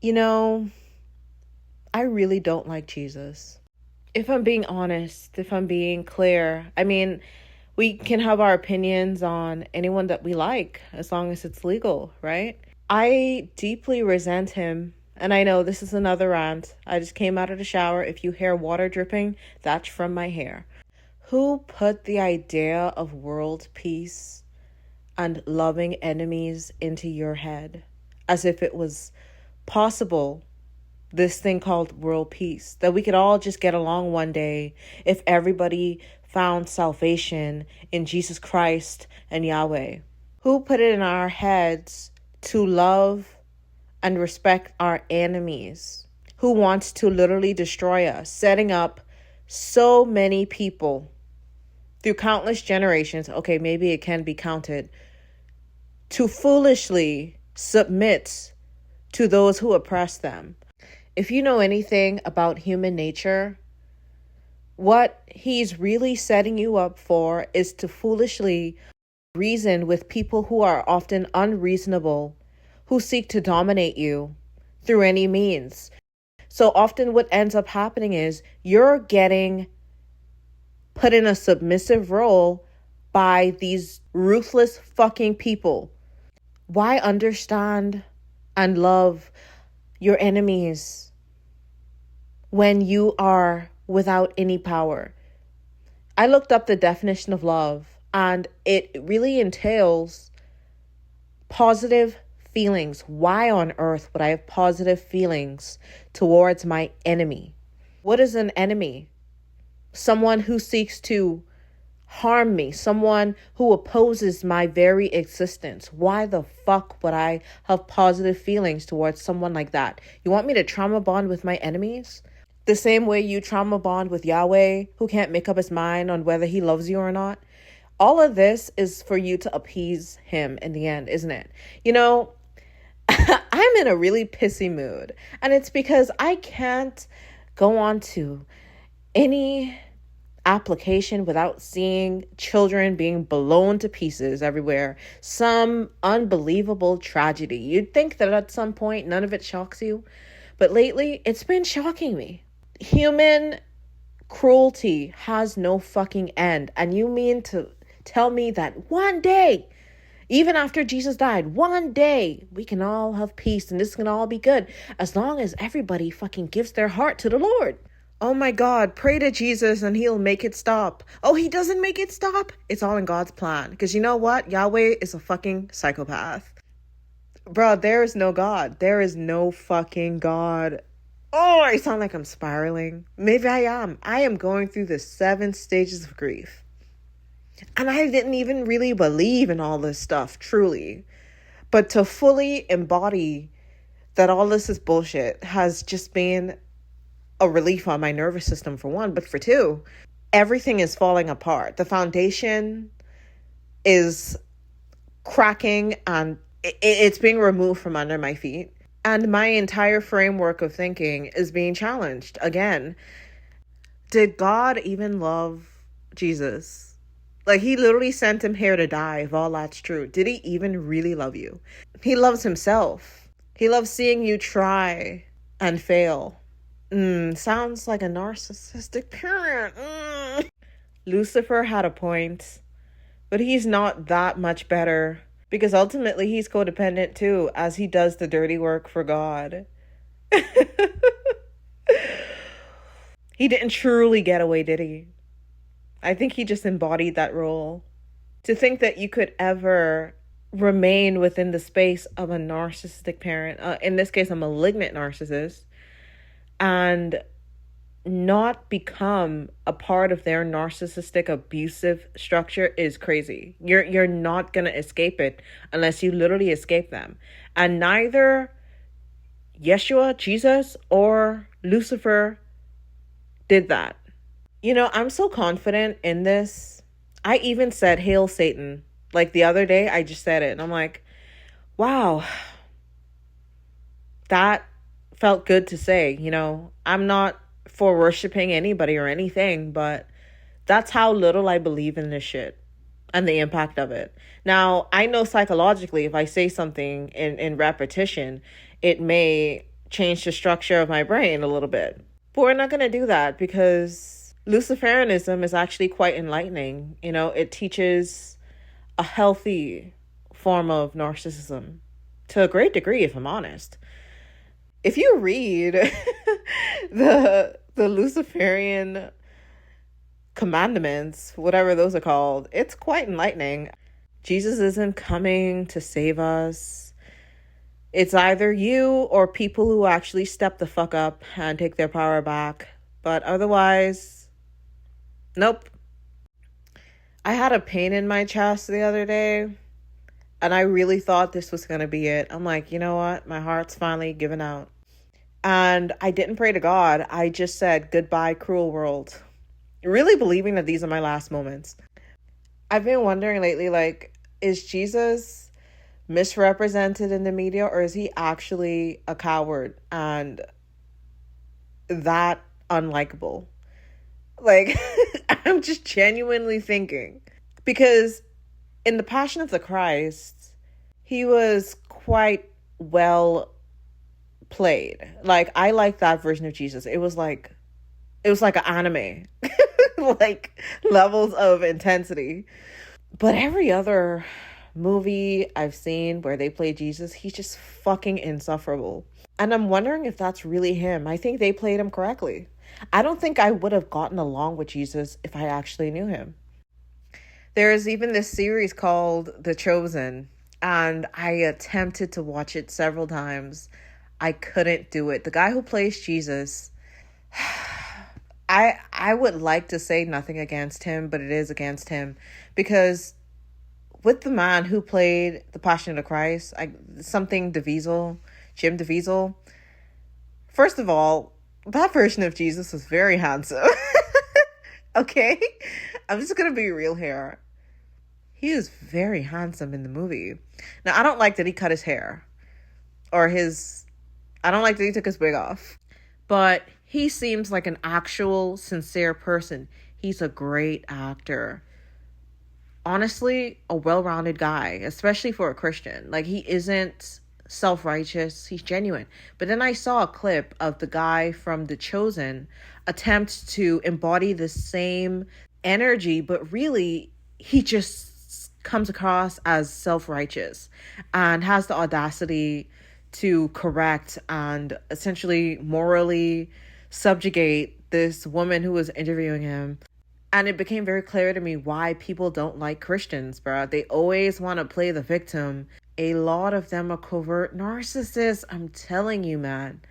You know, I really don't like Jesus. If I'm being honest, if I'm being clear, I mean, we can have our opinions on anyone that we like as long as it's legal, right? I deeply resent him. And I know this is another rant. I just came out of the shower. If you hear water dripping, that's from my hair. Who put the idea of world peace and loving enemies into your head as if it was possible, this thing called world peace, that we could all just get along one day if everybody found salvation in Jesus Christ and Yahweh? Who put it in our heads to love and respect our enemies? Who wants to literally destroy us, setting up so many people through countless generations? Okay, maybe it can be counted, to foolishly submit to those who oppress them. If you know anything about human nature, what he's really setting you up for is to foolishly reason with people who are often unreasonable, who seek to dominate you through any means. So often what ends up happening is you're getting put in a submissive role by these ruthless fucking people. Why understand and love your enemies when you are without any power? I looked up the definition of love, and it really entails positive feelings. Why on earth would I have positive feelings towards my enemy? What is an enemy? Someone who seeks to harm me, someone who opposes my very existence. Why the fuck would I have positive feelings towards someone like that? You want me to trauma bond with my enemies? The same way you trauma bond with Yahweh, who can't make up his mind on whether he loves you or not. All of this is for you to appease him in the end, isn't it? You know, I'm in a really pissy mood, and it's because I can't go on to any application without seeing children being blown to pieces everywhere. Some unbelievable tragedy. You'd think that at some point none of it shocks you, but lately it's been shocking me. Human cruelty has no fucking end, and you mean to tell me that one day, even after Jesus died, one day we can all have peace and this can all be good as long as everybody fucking gives their heart to the Lord? Oh my God, pray to Jesus and he'll make it stop. Oh, he doesn't make it stop? It's all in God's plan. Because you know what? Yahweh is a fucking psychopath. Bro, there is no God. There is no fucking God. Oh, I sound like I'm spiraling. Maybe I am. I am going through the 7 stages of grief. And I didn't even really believe in all this stuff, truly. But to fully embody that all this is bullshit has just been a relief on my nervous system, for one, but for two, everything is falling apart. The foundation is cracking and it's being removed from under my feet. And my entire framework of thinking is being challenged again. Did God even love Jesus? Like, he literally sent him here to die, if all that's true. Did he even really love you? He loves himself. He loves seeing you try and fail. Sounds like a narcissistic parent. Lucifer had a point, but he's not that much better because ultimately he's codependent too, as he does the dirty work for God. He didn't truly get away, did he? I think he just embodied that role. To think that you could ever remain within the space of a narcissistic parent, in this case, a malignant narcissist, and not become a part of their narcissistic abusive structure is crazy. You're not gonna escape it unless you literally escape them. And neither Yeshua, Jesus, or Lucifer did that. You know, I'm so confident in this. I even said, "Hail Satan." Like the other day, I just said it. And I'm like, wow, that felt good to say. You know, I'm not for worshiping anybody or anything, but that's how little I believe in this shit and the impact of it. Now, I know psychologically, if I say something in repetition, it may change the structure of my brain a little bit. But we're not going to do that because Luciferianism is actually quite enlightening. You know, it teaches a healthy form of narcissism to a great degree, if I'm honest. If you read the Luciferian commandments, whatever those are called, it's quite enlightening. Jesus isn't coming to save us. It's either you or people who actually step the fuck up and take their power back. But otherwise, nope. I had a pain in my chest the other day, and I really thought this was going to be it. I'm like, you know what? My heart's finally given out. And I didn't pray to God. I just said, goodbye, cruel world. Really believing that these are my last moments. I've been wondering lately, like, is Jesus misrepresented in the media, or is he actually a coward and that unlikable? Like, I'm just genuinely thinking, because in the Passion of the Christ, he was quite well played. Like, I like that version of Jesus. It was like an anime, like levels of intensity. But every other movie I've seen where they play Jesus, he's just fucking insufferable. And I'm wondering if that's really him. I think they played him correctly. I don't think I would have gotten along with Jesus if I actually knew him. There's even this series called The Chosen, and I attempted to watch it several times. I couldn't do it. The guy who plays Jesus, I would like to say nothing against him, but it is against him, because with the man who played the Passion of the Christ, Jim DeViesel. First of all, that version of Jesus was very handsome. Okay? I'm just gonna be real here. He is very handsome in the movie. Now, I don't like that he cut his hair. I don't like that he took his wig off. But he seems like an actual, sincere person. He's a great actor. Honestly, a well-rounded guy, especially for a Christian. Like, he isn't self-righteous, he's genuine. But then I saw a clip of the guy from The Chosen attempt to embody the same energy, but really he just comes across as self-righteous and has the audacity to correct and essentially morally subjugate this woman who was interviewing him. And it became very clear to me why people don't like Christians, bro. They always want to play the victim. A lot of them are covert narcissists. I'm telling you, man.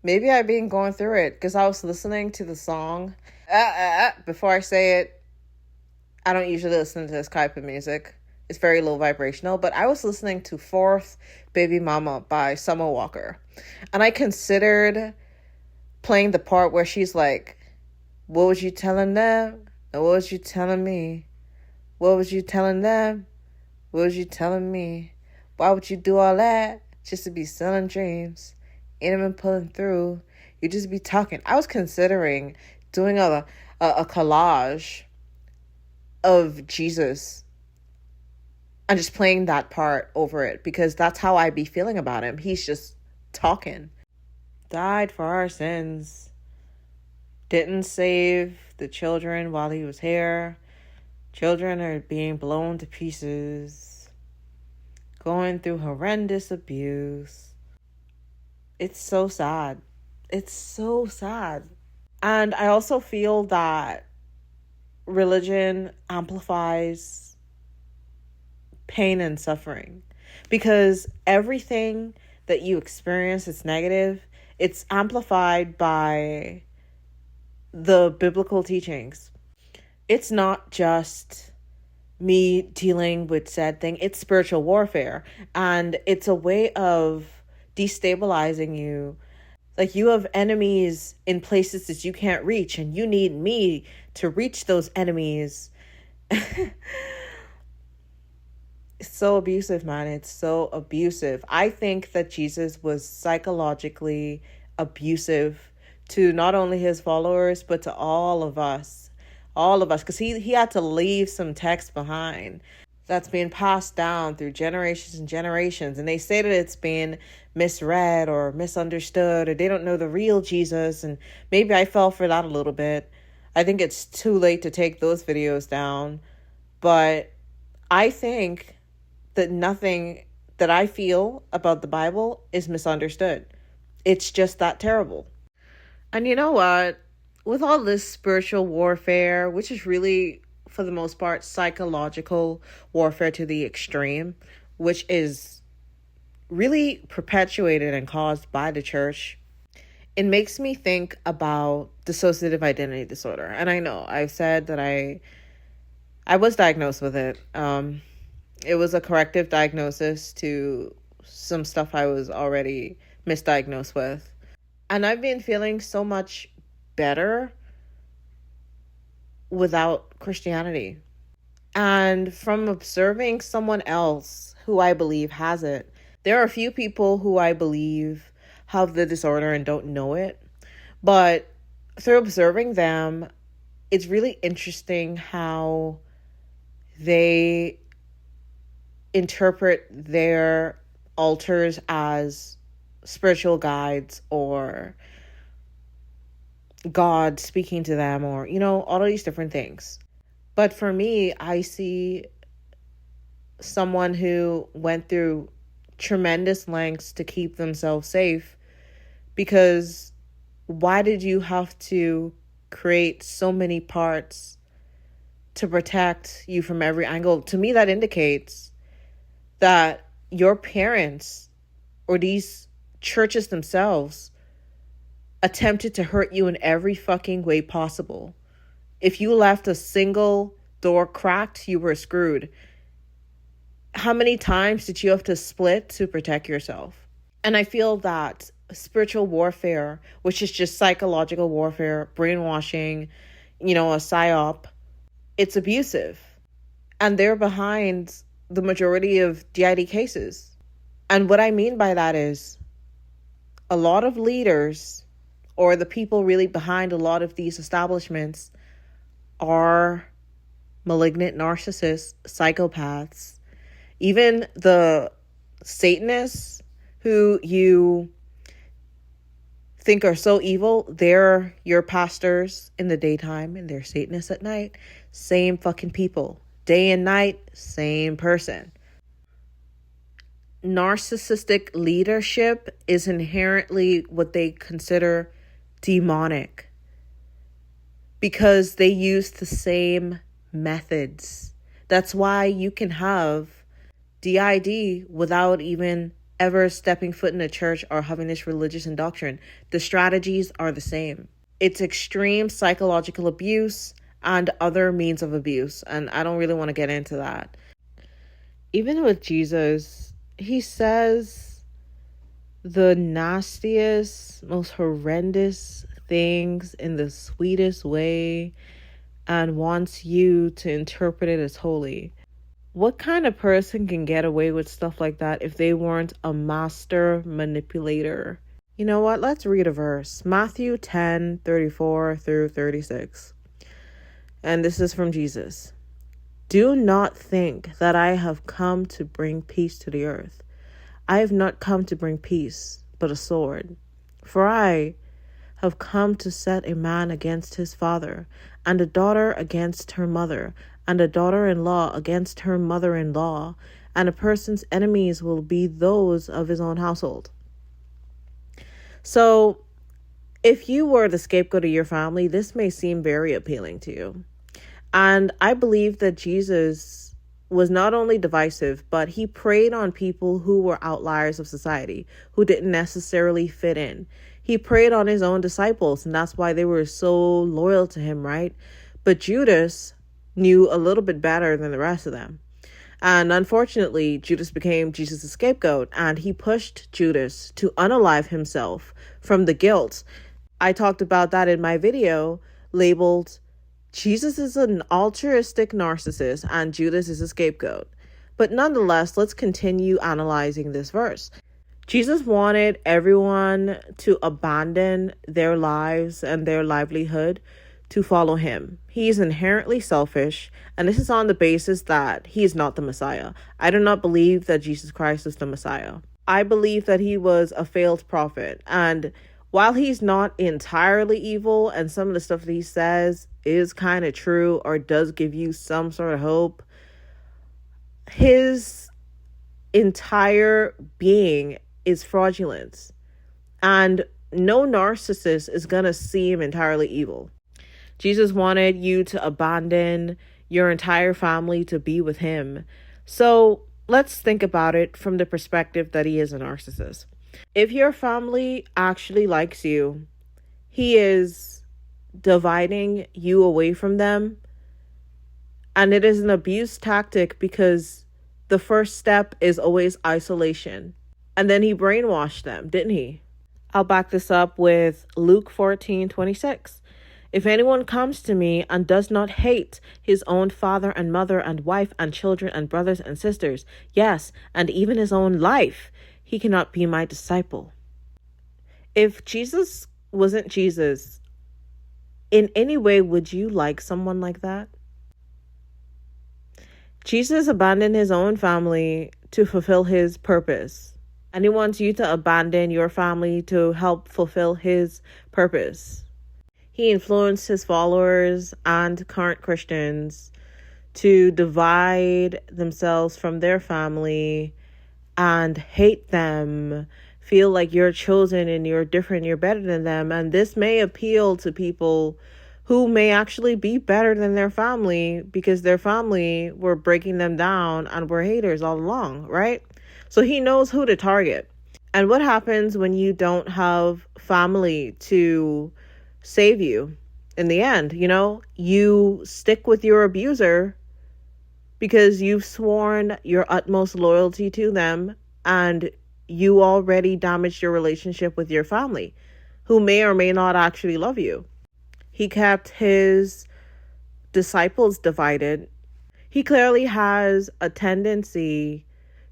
Maybe I've been going through it because I was listening to the song. Before I say it, I don't usually listen to this type of music. It's very low vibrational. But I was listening to Fourth Baby Mama by Summer Walker. And I considered playing the part where she's like, what was you telling them? And what was you telling me? What was you telling them? What was you telling me? Why would you do all that? Just to be selling dreams. Ain't even pulling through. You just be talking. I was considering doing a collage of Jesus and just playing that part over it, because that's how I be feeling about him. He's just talking. Died for our sins. Didn't save the children while he was here. Children are being blown to pieces. Going through horrendous abuse. It's so sad. It's so sad. And I also feel that religion amplifies pain and suffering, because everything that you experience that's negative, it's amplified by the biblical teachings. It's not just me dealing with sad thing. It's spiritual warfare, and it's a way of destabilizing you. Like, you have enemies in places that you can't reach, and you need me to reach those enemies. It's so abusive, man. It's so abusive. I think that Jesus was psychologically abusive to not only his followers, but to all of us, because he had to leave some text behind. that's being passed down through generations and generations. And they say that it's been misread or misunderstood, or they don't know the real Jesus. And maybe I fell for that a little bit. I think it's too late to take those videos down. But I think that nothing that I feel about the Bible is misunderstood. It's just that terrible. And you know what? With all this spiritual warfare, which is really, for the most part, psychological warfare to the extreme, which is really perpetuated and caused by the church, it makes me think about dissociative identity disorder. And I know I've said that I was diagnosed with it. It was a corrective diagnosis to some stuff I was already misdiagnosed with. And I've been feeling so much better without Christianity. And from observing someone else who I believe has it, there are a few people who I believe have the disorder and don't know it. But through observing them, it's really interesting how they interpret their alters as spiritual guides or God speaking to them, or, all of these different things. But for me, I see someone who went through tremendous lengths to keep themselves safe, because why did you have to create so many parts to protect you from every angle? To me, that indicates that your parents or these churches themselves attempted to hurt you in every fucking way possible. If you left a single door cracked, you were screwed. How many times did you have to split to protect yourself? And I feel that spiritual warfare, which is just psychological warfare, brainwashing, a psyop, it's abusive. And they're behind the majority of DID cases. And what I mean by that is a lot of leaders, or the people really behind a lot of these establishments, are malignant narcissists, psychopaths. Even the Satanists who you think are so evil, they're your pastors in the daytime and they're Satanists at night. Same fucking people. Day and night, same person. Narcissistic leadership is inherently what they consider demonic, because they use the same methods. That's why you can have DID without even ever stepping foot in a church or having this religious indoctrination. The strategies are the same. It's extreme psychological abuse and other means of abuse, and I don't really want to get into that. Even with Jesus, he says the nastiest, most horrendous things in the sweetest way and wants you to interpret it as holy. What kind of person can get away with stuff like that if they weren't a master manipulator? You know what? Let's read a verse. Matthew 10:34 through 36. And this is from Jesus. Do not think that I have come to bring peace to the earth. I have not come to bring peace, but a sword. For I have come to set a man against his father, and a daughter against her mother, and a daughter-in-law against her mother-in-law, and a person's enemies will be those of his own household. So, if you were the scapegoat of your family, this may seem very appealing to you. And I believe that Jesus was not only divisive, but he preyed on people who were outliers of society, who didn't necessarily fit in. He preyed on his own disciples, and that's why they were so loyal to him, right? But Judas knew a little bit better than the rest of them. And unfortunately, Judas became Jesus' scapegoat, and he pushed Judas to unalive himself from the guilt. I talked about that in my video labeled Jesus is an altruistic narcissist and Judas is a scapegoat. But nonetheless, let's continue analyzing this verse. Jesus wanted everyone to abandon their lives and their livelihood to follow him. He is inherently selfish, and this is on the basis that he is not the Messiah. I do not believe that Jesus Christ is the Messiah. I believe that he was a failed prophet, and while he's not entirely evil and some of the stuff that he says is kind of true or does give you some sort of hope, his entire being is fraudulent, and no narcissist is going to see him entirely evil. Jesus wanted you to abandon your entire family to be with him. So let's think about it from the perspective that he is a narcissist. If your family actually likes you, he is dividing you away from them. And it is an abuse tactic because the first step is always isolation. And then he brainwashed them, didn't he? I'll back this up with Luke 14:26. If anyone comes to me and does not hate his own father and mother and wife and children and brothers and sisters, yes, and even his own life, he cannot be my disciple. If Jesus wasn't Jesus, in any way would you like someone like that? Jesus abandoned his own family to fulfill his purpose. And he wants you to abandon your family to help fulfill his purpose. He influenced his followers and current Christians to divide themselves from their family and hate them, feel like you're chosen and you're different, you're better than them. And this may appeal to people who may actually be better than their family because their family were breaking them down and were haters all along, right? So he knows who to target. And what happens when you don't have family to save you in the end? You stick with your abuser because you've sworn your utmost loyalty to them, and you already damaged your relationship with your family, who may or may not actually love you. He kept his disciples divided. He clearly has a tendency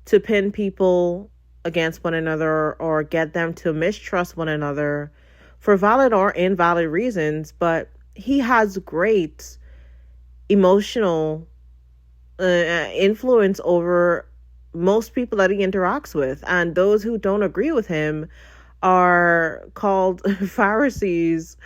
to pin people against one another or get them to mistrust one another for valid or invalid reasons, but he has great emotional influence over most people that he interacts with, and those who don't agree with him are called Pharisees,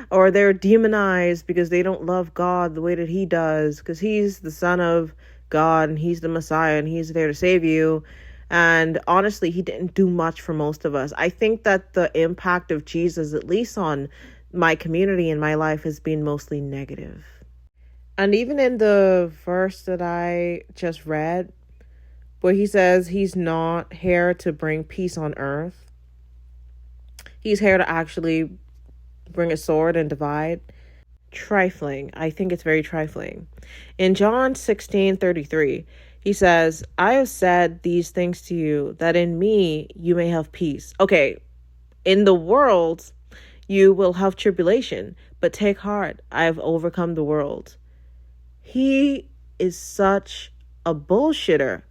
or they're demonized because they don't love God the way that he does, because he's the Son of God and he's the Messiah and he's there to save you. And honestly, he didn't do much for most of us. I think that the impact of Jesus, at least on my community and my life, has been mostly negative. And even in the verse that I just read, where he says he's not here to bring peace on earth, he's here to actually bring a sword and divide. Trifling. I think it's very trifling. In John 16:33, he says, I have said these things to you, that in me you may have peace. Okay, in the world you will have tribulation, but take heart, I have overcome the world. He is such a bullshitter.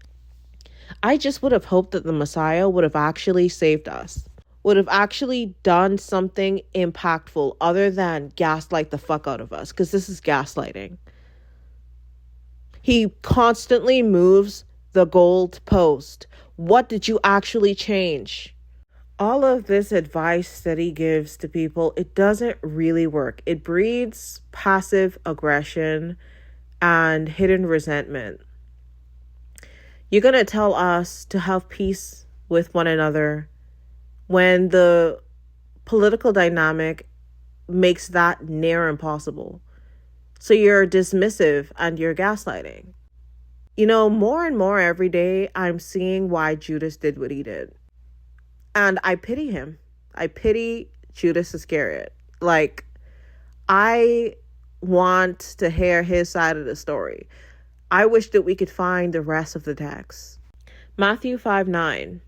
I just would have hoped that the Messiah would have actually saved us, would have actually done something impactful other than gaslight the fuck out of us, because this is gaslighting. He constantly moves the goal post. What did you actually change? All of this advice that he gives to people, it doesn't really work. It breeds passive aggression and hidden resentment. You're going to tell us to have peace with one another when the political dynamic makes that near impossible. So you're dismissive and you're gaslighting. More and more every day, I'm seeing why Judas did what he did. And I pity him. I pity Judas Iscariot. I want to hear his side of the story. I wish that we could find the rest of the text. Matthew 5:9.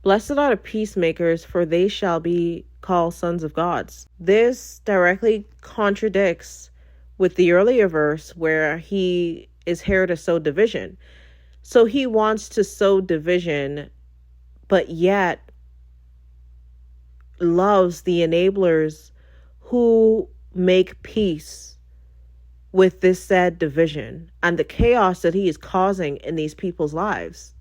Blessed are the peacemakers, for they shall be called sons of God. This directly contradicts with the earlier verse where he is here to sow division. So he wants to sow division, but yet loves the enablers who make peace with this said division and the chaos that he is causing in these people's lives.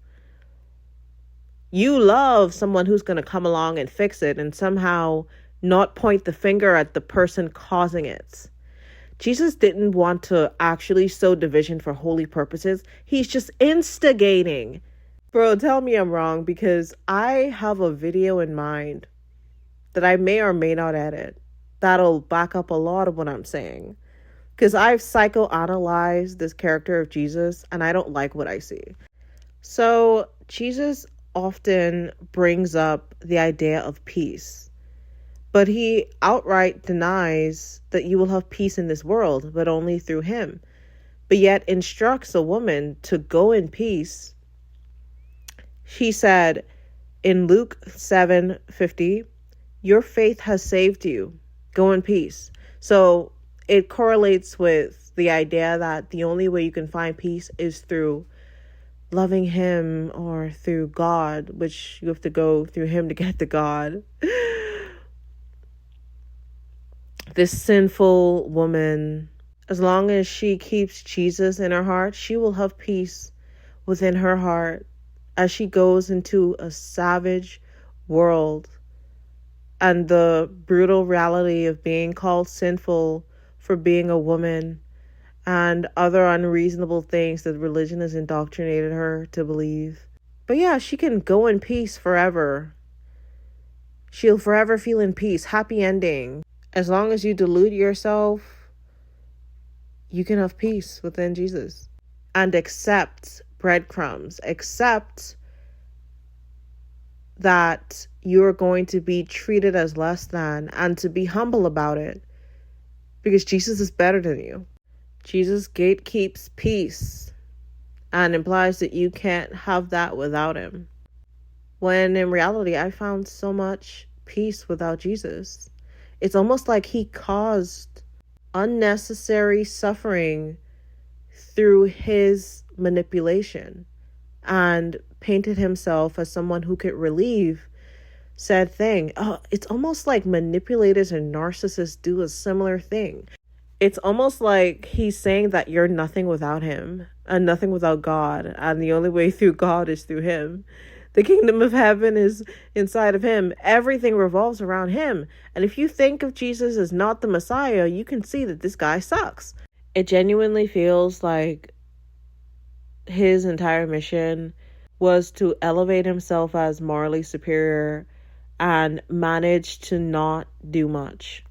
You love someone who's going to come along and fix it and somehow not point the finger at the person causing it. Jesus didn't want to actually sow division for holy purposes. He's just instigating. Bro, tell me I'm wrong, because I have a video in mind that I may or may not edit that'll back up a lot of what I'm saying. Because I've psychoanalyzed this character of Jesus and I don't like what I see. So Jesus often brings up the idea of peace, but he outright denies that you will have peace in this world, but only through him. But yet instructs a woman to go in peace. He said in Luke 7:50, your faith has saved you. Go in peace. So it correlates with the idea that the only way you can find peace is through loving him or through God, which you have to go through him to get to God. This sinful woman, as long as she keeps Jesus in her heart, she will have peace within her heart as she goes into a savage world and the brutal reality of being called sinful for being a woman and other unreasonable things that religion has indoctrinated her to believe. But yeah, she can go in peace forever. She'll forever feel in peace, happy ending. As long as you delude yourself, you can have peace within Jesus. And accept breadcrumbs. Accept that you're going to be treated as less than and to be humble about it. Because Jesus is better than you. Jesus gatekeeps peace and implies that you can't have that without him. When in reality, I found so much peace without Jesus. It's almost like he caused unnecessary suffering through his manipulation and painted himself as someone who could relieve said thing. It's almost like manipulators and narcissists do a similar thing. It's almost like he's saying that you're nothing without him and nothing without God, and the only way through God is through him. The kingdom of heaven is inside of him. Everything revolves around him. And if you think of Jesus as not the Messiah, you can see that this guy sucks. It genuinely feels like his entire mission was to elevate himself as morally superior and manage to not do much.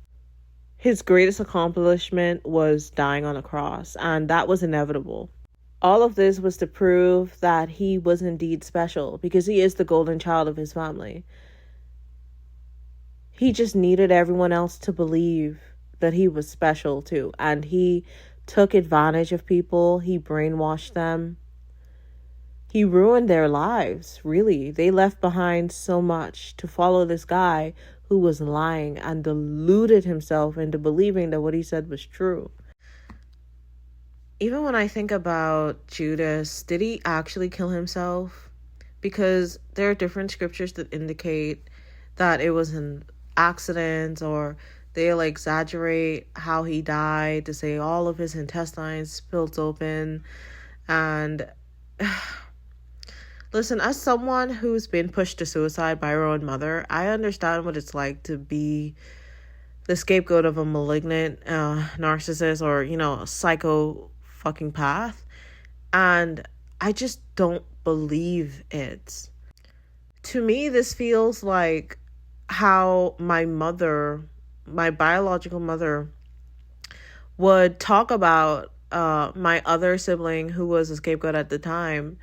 His greatest accomplishment was dying on a cross, and that was inevitable. All of this was to prove that he was indeed special, because he is the golden child of his family. He just needed everyone else to believe that he was special too, and he took advantage of people. He brainwashed them. He ruined their lives, really. They left behind so much to follow this guy who was lying and deluded himself into believing that what he said was true. Even when I think about Judas, did he actually kill himself? Because there are different scriptures that indicate that it was an accident, or they'll exaggerate how he died to say all of his intestines spilled open. And listen, as someone who's been pushed to suicide by her own mother, I understand what it's like to be the scapegoat of a malignant narcissist or, a psycho fucking path. And I just don't believe it. To me, this feels like how my biological mother, would talk about my other sibling who was a scapegoat at the time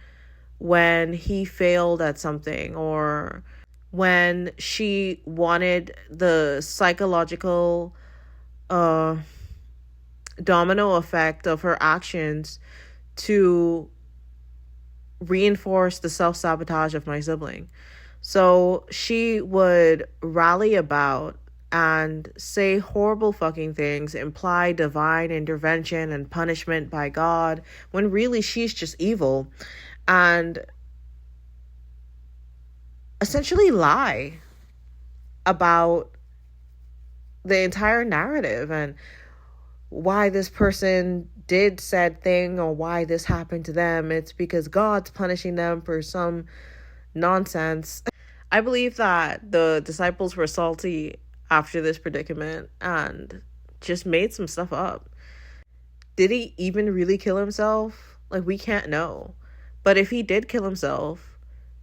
when he failed at something, or when she wanted the psychological domino effect of her actions to reinforce the self-sabotage of my sibling. So she would rally about and say horrible fucking things, imply divine intervention and punishment by God, when really she's just evil, and essentially lie about the entire narrative. And why this person did said thing or why this happened to them. It's because God's punishing them for some nonsense. I believe that the disciples were salty after this predicament and just made some stuff up. Did he even really kill himself? Like, we can't know. But if he did kill himself,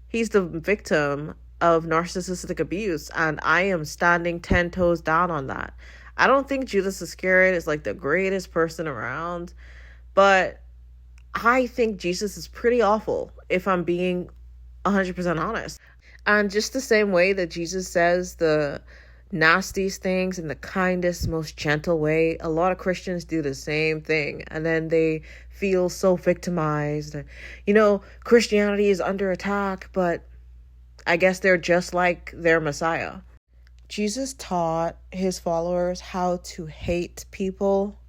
he's the victim of narcissistic abuse, and I am standing 10 toes down on that. I don't think Judas Iscariot is like the greatest person around, but I think Jesus is pretty awful, if I'm being 100% honest. And just the same way that Jesus says the nastiest things in the kindest, most gentle way, a lot of Christians do the same thing. And then they feel so victimized. Christianity is under attack, but I guess they're just like their Messiah. Jesus taught his followers how to hate people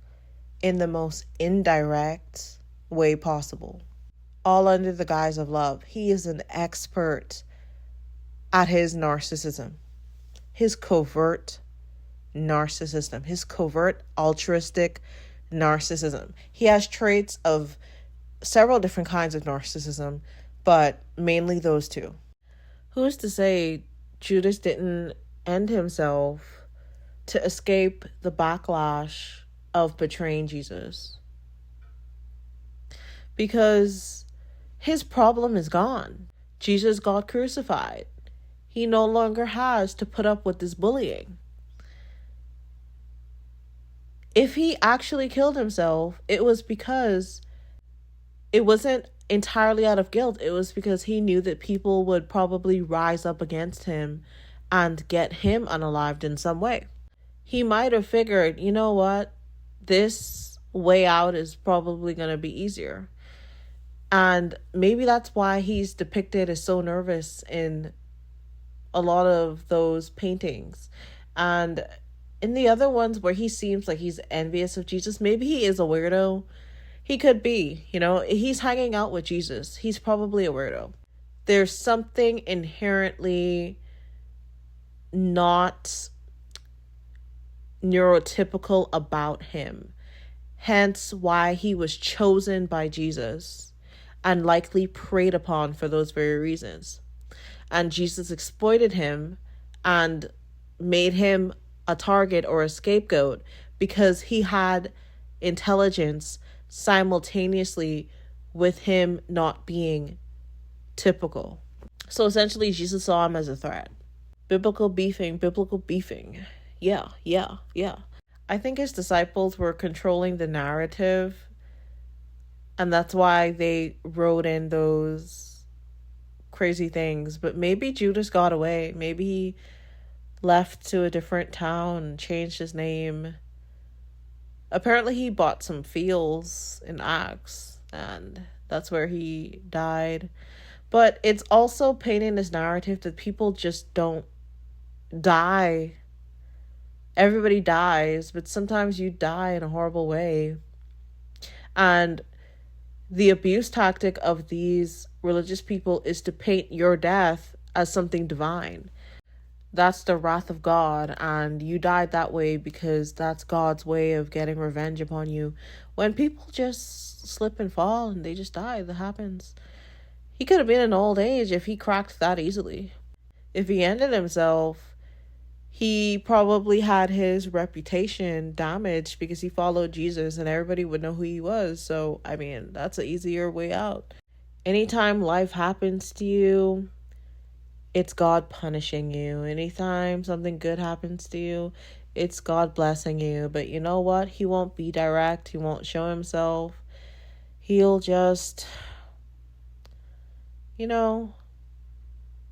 in the most indirect way possible, all under the guise of love. He is an expert at his narcissism, his covert narcissism, his covert altruistic narcissism. He has traits of several different kinds of narcissism, but mainly those two. Who's to say Judas didn't end himself to escape the backlash of betraying Jesus? Because his problem is gone. Jesus got crucified. He no longer has to put up with this bullying. If he actually killed himself, it was because it wasn't entirely out of guilt. It was because he knew that people would probably rise up against him and get him unalived in some way. He might have figured, you know what? This way out is probably going to be easier. And maybe that's why he's depicted as so nervous in a lot of those paintings. And in the other ones where he seems like he's envious of Jesus, maybe he is a weirdo. He could be, he's hanging out with Jesus. He's probably a weirdo. There's something inherently not neurotypical about him. Hence why he was chosen by Jesus and likely preyed upon for those very reasons. And Jesus exploited him and made him a target or a scapegoat because he had intelligence simultaneously with him not being typical. So essentially, Jesus saw him as a threat. Biblical beefing. Yeah. I think his disciples were controlling the narrative, and that's why they wrote in those crazy things. But maybe Judas got away. Maybe he left to a different town, changed his name. Apparently he bought some fields in Acts, and that's where he died. But it's also painting this narrative that people just don't die. Everybody dies, but sometimes you die in a horrible way. And the abuse tactic of these religious people is to paint your death as something divine. That's the wrath of God, and you died that way because that's God's way of getting revenge upon you. When people just slip and fall and they just die, that happens. He could have been in old age if he cracked that easily. If he ended himself, he probably had his reputation damaged because he followed Jesus and everybody would know who he was. So, that's an easier way out. Anytime life happens to you, it's God punishing you. Anytime something good happens to you, it's God blessing you. But you know what? He won't be direct. He won't show himself. He'll just,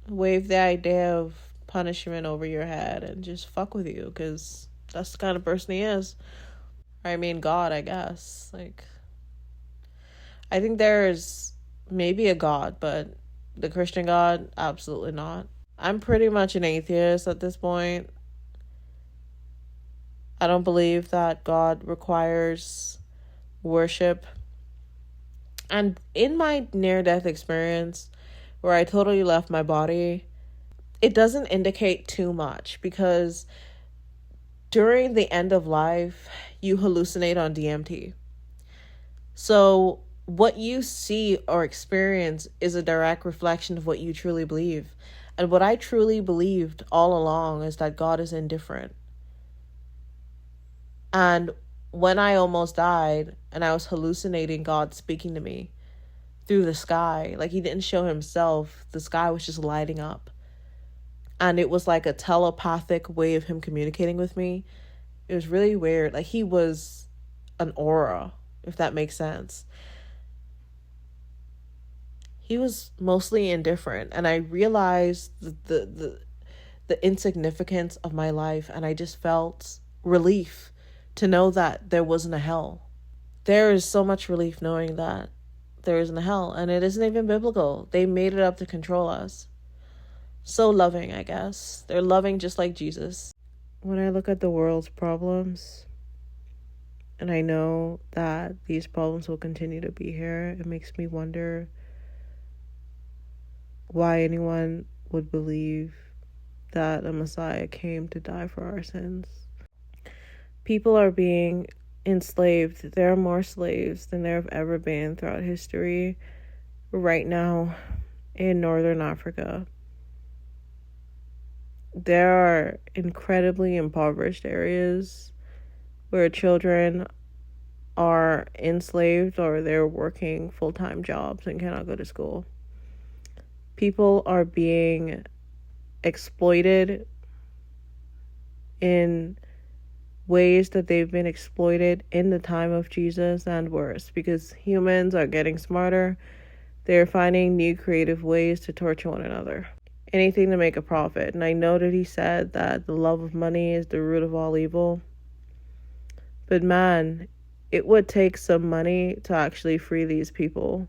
wave the idea of punishment over your head and just fuck with you, because that's the kind of person he is. God, I guess. I think there's maybe a God, but the Christian God, absolutely not. I'm pretty much an atheist at this point. I don't believe that God requires worship. And in my near-death experience, where I totally left my body, it doesn't indicate too much, because During the end of life, you hallucinate on DMT. So what you see or experience is a direct reflection of what you truly believe. And what I truly believed all along is that God is indifferent. And when I almost died and I was hallucinating God speaking to me through the sky, like he didn't show himself, the sky was just lighting up. And it was like a telepathic way of him communicating with me. It was really weird. Like he was an aura, if that makes sense. He was mostly indifferent, and I realized the insignificance of my life, and I just felt relief to know that there wasn't a hell. There is so much relief knowing that there isn't a hell, and it isn't even biblical. They made it up to control us. So loving, I guess. They're loving just like Jesus. When I look at the world's problems, and I know that these problems will continue to be here, it makes me wonder why anyone would believe that a Messiah came to die for our sins. People are being enslaved. There are more slaves than there have ever been throughout history right now in Northern Africa. There are incredibly impoverished areas where children are enslaved or they're working full-time jobs and cannot go to school. People are being exploited in ways that they've been exploited in the time of Jesus and worse, because humans are getting smarter. They're finding new creative ways to torture one another. Anything to make a profit. And I know that he said that the love of money is the root of all evil. But man, it would take some money to actually free these people.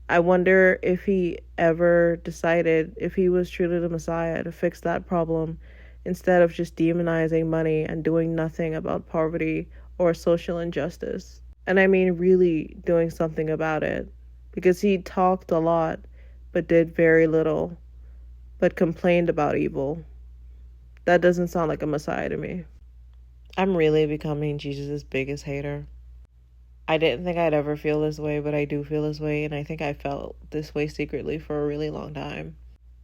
I wonder if he ever decided, if he was truly the Messiah, to fix that problem instead of just demonizing money and doing nothing about poverty or social injustice. And I mean really doing something about it. Because he talked a lot, but did very little, but complained about evil. That doesn't sound like a Messiah to me. I'm really becoming Jesus' biggest hater. I didn't think I'd ever feel this way, but I do feel this way, and I think I felt this way secretly for a really long time.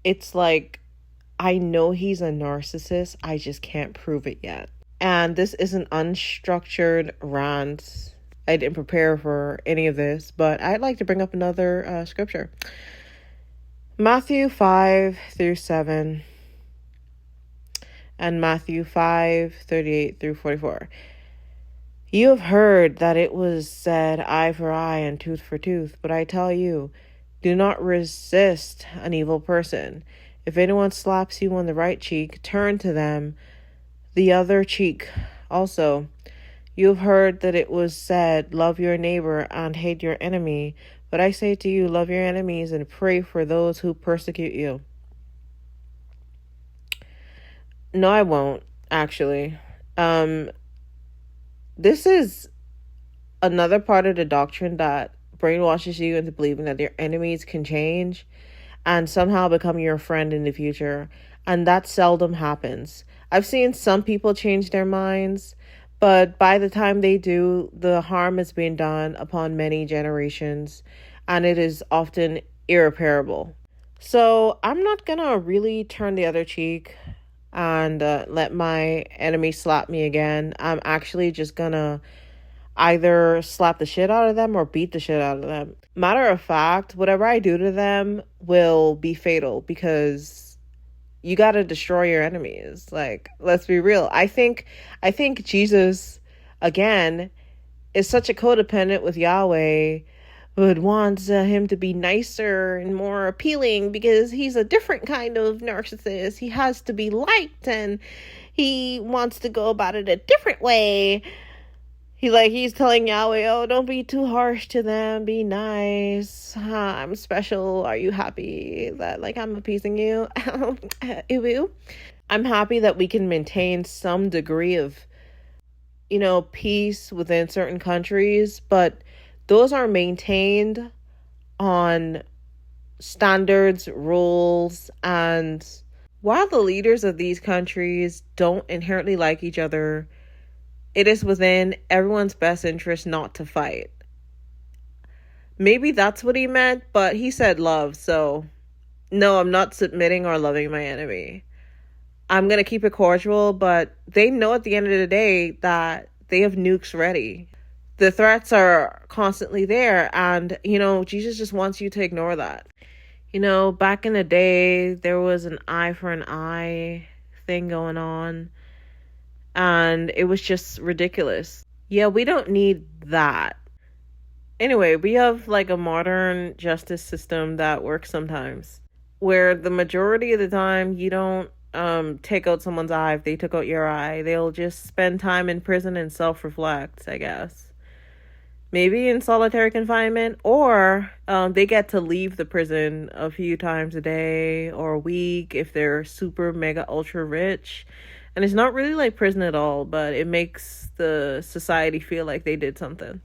It's like, I know he's a narcissist, I just can't prove it yet. And this is an unstructured rant. I didn't prepare for any of this, but I'd like to bring up another scripture. Matthew 5-7 and Matthew 5:38-44. You have heard that it was said, eye for eye and tooth for tooth, but I tell you, do not resist an evil person. If anyone slaps you on the right cheek, turn to them the other cheek also. You have heard that it was said, love your neighbor and hate your enemy. But I say to you, love your enemies and pray for those who persecute you. No, I won't, actually. This is another part of the doctrine that brainwashes you into believing that your enemies can change and somehow become your friend in the future. And that seldom happens. I've seen some people change their minds, but by the time they do, the harm has been done upon many generations, and it is often irreparable. So I'm not gonna really turn the other cheek and let my enemy slap me again. I'm actually just gonna either slap the shit out of them or beat the shit out of them. Matter of fact, whatever I do to them will be fatal, because you got to destroy your enemies. Like, let's be real. I think Jesus, again, is such a codependent with Yahweh, would want him to be nicer and more appealing because he's a different kind of narcissist. He has to be liked and he wants to go about it a different way. He's telling Yahweh, oh, don't be too harsh to them. Be nice. I'm special. Are you happy that, I'm appeasing you? Ew. I'm happy that we can maintain some degree of, peace within certain countries, but those are maintained on standards, rules, and While the leaders of these countries don't inherently like each other, it is within everyone's best interest not to fight. Maybe that's what he meant, but he said love, so no, I'm not submitting or loving my enemy. I'm going to keep it cordial, but they know at the end of the day that they have nukes ready. The threats are constantly there, and, Jesus just wants you to ignore that. Back in the day, there was an eye for an eye thing going on, and it was just ridiculous. Yeah, we don't need that. Anyway, we have like a modern justice system that works sometimes, where the majority of the time you don't take out someone's eye if they took out your eye. They'll just spend time in prison and self-reflect, I guess. Maybe in solitary confinement, or they get to leave the prison a few times a day or a week if they're super mega ultra rich. And it's not really like prison at all, but it makes the society feel like they did something.